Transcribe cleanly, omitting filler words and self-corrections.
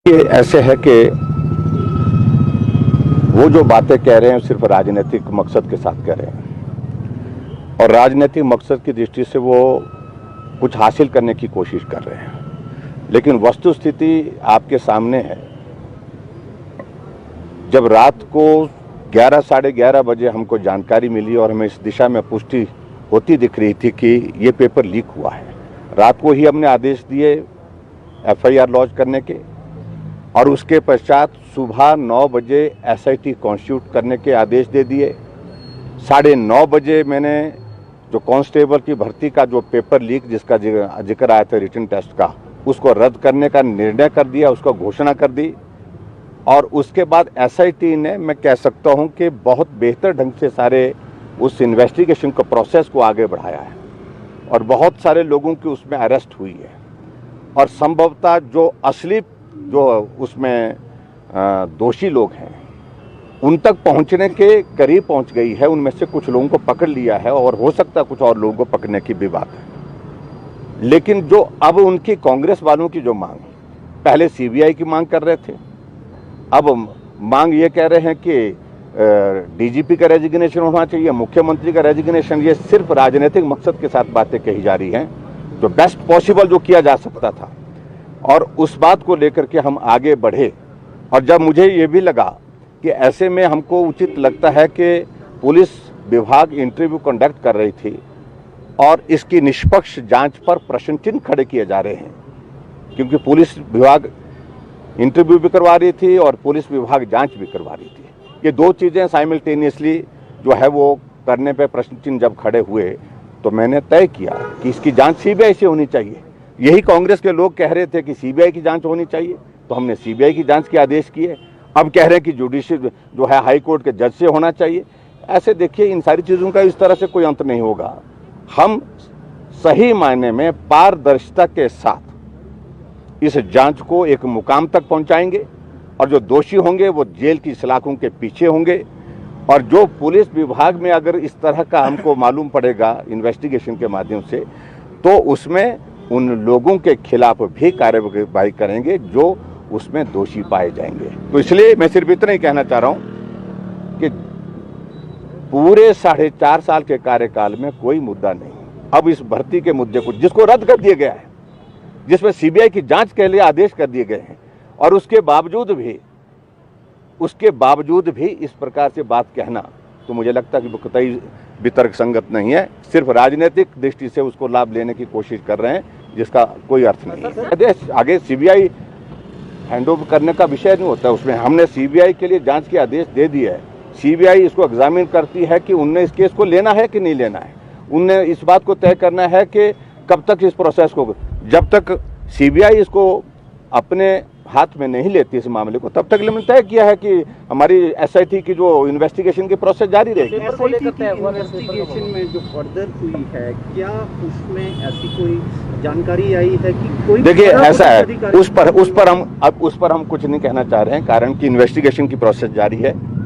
ये ऐसे है कि वो जो बातें कह रहे हैं सिर्फ राजनीतिक मकसद के साथ कह रहे हैं और राजनीतिक मकसद की दृष्टि से वो कुछ हासिल करने की कोशिश कर रहे हैं, लेकिन वस्तुस्थिति आपके सामने है। जब रात को 11 साढ़े 11 बजे हमको जानकारी मिली और हमें इस दिशा में पुष्टि होती दिख रही थी कि ये पेपर लीक हुआ है, रात को ही हमने आदेश दिए FIR लॉन्च करने के और उसके पश्चात सुबह 9 बजे SIT कॉन्स्टिट्यूट करने के आदेश दे दिए। 9:30 बजे मैंने जो कांस्टेबल की भर्ती का जो पेपर लीक जिसका जिक्र आया था रिटन टेस्ट का, उसको रद्द करने का निर्णय कर दिया, उसको घोषणा कर दी। और उसके बाद SIT ने, मैं कह सकता हूं कि बहुत बेहतर ढंग से सारे उस इन्वेस्टिगेशन को प्रोसेस को आगे बढ़ाया है और बहुत सारे लोगों की उसमें अरेस्ट हुई है और संभवतः जो असली जो उसमें दोषी लोग हैं उन तक पहुंचने के करीब पहुंच गई है। उनमें से कुछ लोगों को पकड़ लिया है और हो सकता है कुछ और लोगों को पकड़ने की भी बात है। लेकिन जो अब उनकी कांग्रेस वालों की जो मांग, पहले CBI की मांग कर रहे थे, अब मांग ये कह रहे हैं कि DGP का रेजिग्नेशन होना चाहिए, मुख्यमंत्री का रेजिग्नेशन। ये सिर्फ राजनीतिक मकसद के साथ बातें कही जा रही हैं, जो बेस्ट पॉसिबल जो किया जा सकता था। और उस बात को लेकर के हम आगे बढ़े और जब मुझे ये भी लगा कि ऐसे में हमको उचित लगता है कि पुलिस विभाग इंटरव्यू कंडक्ट कर रही थी और इसकी निष्पक्ष जांच पर प्रश्न चिन्ह खड़े किए जा रहे हैं, क्योंकि पुलिस विभाग इंटरव्यू भी करवा रही थी और पुलिस विभाग जांच भी करवा रही थी। ये दो चीज़ें साइमल्टेनियसली जो है वो करने पर प्रश्न चिन्ह जब खड़े हुए तो मैंने तय किया कि इसकी जांच CBI से होनी चाहिए। यही कांग्रेस के लोग कह रहे थे कि CBI की जांच होनी चाहिए, तो हमने CBI की जांच के आदेश किए। अब कह रहे हैं कि जुडिशियल जो है हाई कोर्ट के जज से होना चाहिए। ऐसे देखिए, इन सारी चीज़ों का इस तरह से कोई अंत नहीं होगा। हम सही मायने में पारदर्शिता के साथ इस जांच को एक मुकाम तक पहुंचाएंगे और जो दोषी होंगे वो जेल की सलाखों के पीछे होंगे। और जो पुलिस विभाग में अगर इस तरह का हमको मालूम पड़ेगा इन्वेस्टिगेशन के माध्यम से, तो उसमें उन लोगों के खिलाफ भी कार्रवाई करेंगे जो उसमें दोषी पाए जाएंगे। तो इसलिए मैं सिर्फ इतना ही कहना चाह रहा हूं कि पूरे 4.5 साल के कार्यकाल में कोई मुद्दा नहीं, अब इस भर्ती के मुद्दे को जिसको रद्द कर दिया गया है, जिसमें CBI की जांच के लिए आदेश कर दिए गए हैं, और उसके बावजूद भी इस प्रकार से बात कहना, तो मुझे लगता है कि वो कतई भी तर्कसंगत नहीं है। सिर्फ राजनीतिक दृष्टि से उसको लाभ लेने की कोशिश कर रहे हैं, जिसका कोई अर्थ नहीं है। आदेश आगे CBI हैंडओवर करने का विषय नहीं होता, उसमें हमने CBI के लिए जांच के आदेश दे दिए है। CBI इसको एग्जामिन करती है कि उनने इस केस को लेना है कि नहीं लेना है। उनने इस बात को तय करना है कि कब तक इस प्रोसेस को, जब तक CBI इसको अपने हाथ में नहीं लेती इस मामले को, तब तक मैंने तय किया है कि हमारी SIT की जो इन्वेस्टिगेशन की प्रोसेस जारी रहेगी। इन्वेस्टिगेशन में जो फर्दर हुई है, क्या उसमें ऐसी कोई जानकारी आई है कि कोई, देखिए ऐसा है, उस पर हम कुछ नहीं कहना चाह रहे हैं, कारण कि इन्वेस्टिगेशन की प्रोसेस जारी है।